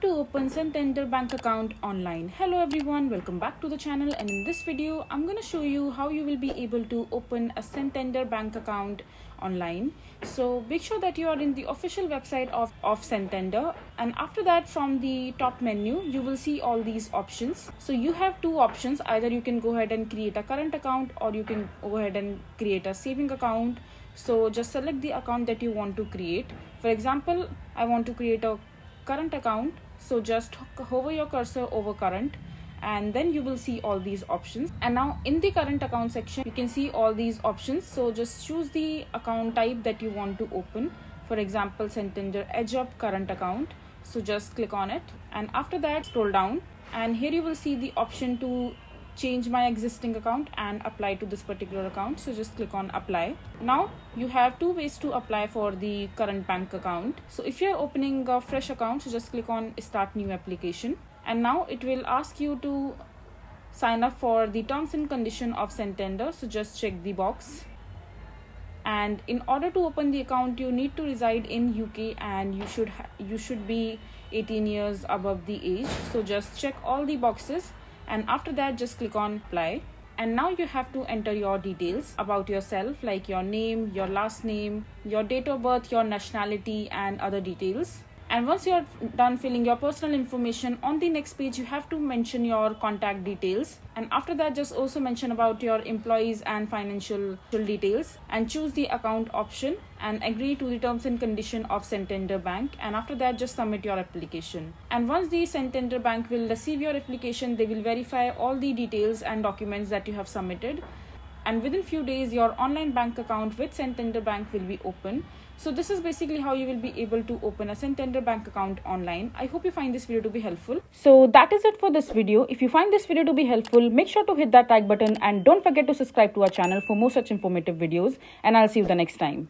to open Santander bank account online. Hello everyone, welcome back to the channel, and in this video I'm going to show you how you will be able to open a Santander bank account online. So make sure that you are in the official website of Santander, and after that from the top menu you will see all these options. So you have two options: either you can go ahead and create a current account, or you can go ahead and create a saving account. So just select the account that you want to create. For example, I want to create a current account, so just hover your cursor over current and then you will see all these options. And now in the current account section you can see all these options, so just choose the account type that you want to open. For example, Santander Edge Up current account, so just click on it, and after that scroll down and here you will see the option to change my existing account and apply to this particular account, so just click on apply. Now you have two ways to apply for the current bank account. So if you're opening a fresh account, so just click on start new application, and now it will ask you to sign up for the terms and condition of Santander, so just check the box. And in order to open the account you need to reside in UK and you should be 18 years above the age, so just check all the boxes and after that just click on apply. And now you have to enter your details about yourself, like your name, your last name, your date of birth, your nationality and other details. And once you're done filling your personal information, on the next page you have to mention your contact details, and after that just also mention about your employees and financial details, and choose the account option and agree to the terms and condition of Santander Bank, and after that just submit your application. And once the Santander Bank will receive your application, they will verify all the details and documents that you have submitted, and within few days your online bank account with Santander Bank will be open. So this is basically how you will be able to open a Santander bank account online. I hope you find this video to be helpful. So that is it for this video. If you find this video to be helpful, make sure to hit that like button and don't forget to subscribe to our channel for more such informative videos, and I'll see you the next time.